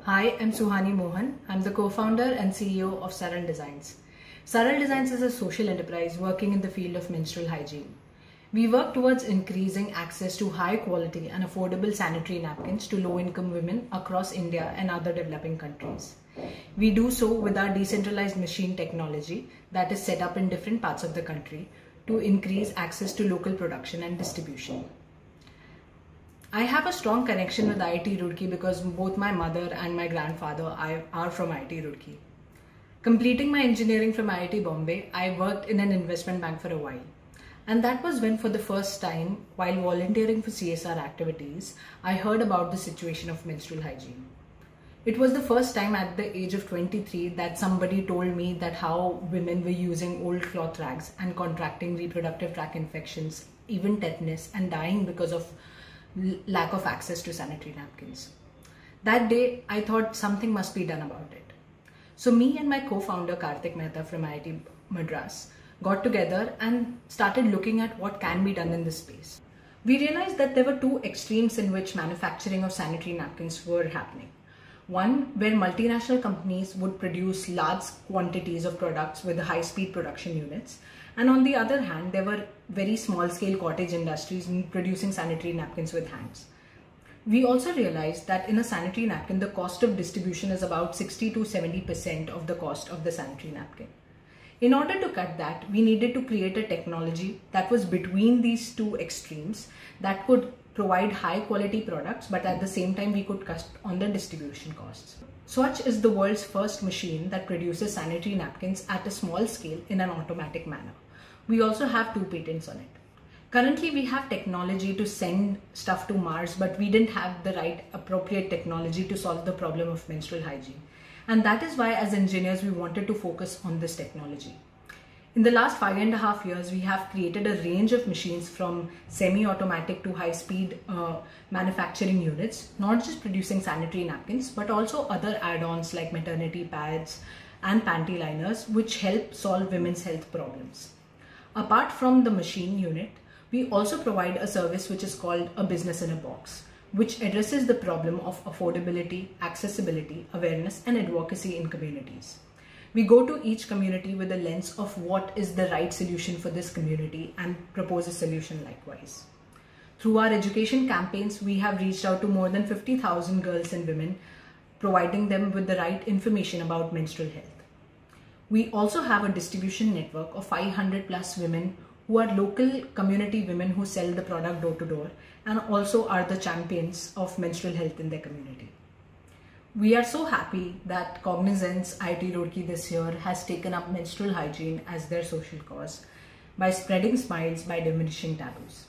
Hi, I'm Suhani Mohan. I'm the co-founder and CEO of Saral Designs. Saral Designs is a social enterprise working in the field of menstrual hygiene. We work towards increasing access to high quality and affordable sanitary napkins to low-income women across India and other developing countries. We do so with our decentralized machine technology that is set up in different parts of the country to increase access to local production and distribution. I have a strong connection with IIT Roorkee because both my mother and my grandfather are from IIT Roorkee. Completing my engineering from IIT Bombay, I worked in an investment bank for a while. And that was when for the first time, while volunteering for CSR activities, I heard about the situation of menstrual hygiene. It was the first time at the age of 23 that somebody told me that how women were using old cloth rags and contracting reproductive tract infections, even tetanus, and dying because of lack of access to sanitary napkins. That day, I thought something must be done about it. So me and my co-founder Karthik Mehta from IIT Madras got together and started looking at what can be done in this space. We realized that there were two extremes in which manufacturing of sanitary napkins were happening. One, where multinational companies would produce large quantities of products with high-speed production units, and on the other hand, there were very small-scale cottage industries producing sanitary napkins with hands. We also realized that in a sanitary napkin, the cost of distribution is about 60 to 70% of the cost of the sanitary napkin. In order to cut that, we needed to create a technology that was between these two extremes that could provide high quality products, but at the same time we could cut on the distribution costs. Swatch is the world's first machine that produces sanitary napkins at a small scale in an automatic manner. We also have 2 patents on it. Currently we have technology to send stuff to Mars, but we didn't have the right appropriate technology to solve the problem of menstrual hygiene. And that is why as engineers we wanted to focus on this technology. In the last 5.5 years, we have created a range of machines from semi-automatic to high-speed manufacturing units, not just producing sanitary napkins, but also other add-ons like maternity pads and panty liners, which help solve women's health problems. Apart from the machine unit, we also provide a service which is called a business in a box, which addresses the problem of affordability, accessibility, awareness, and advocacy in communities. We go to each community with a lens of what is the right solution for this community and propose a solution likewise. Through our education campaigns, we have reached out to more than 50,000 girls and women, providing them with the right information about menstrual health. We also have a distribution network of 500 plus women who are local community women who sell the product door to door and also are the champions of menstrual health in their community. We are so happy that Cognizance IIT Roorkee this year has taken up menstrual hygiene as their social cause by spreading smiles by diminishing taboos.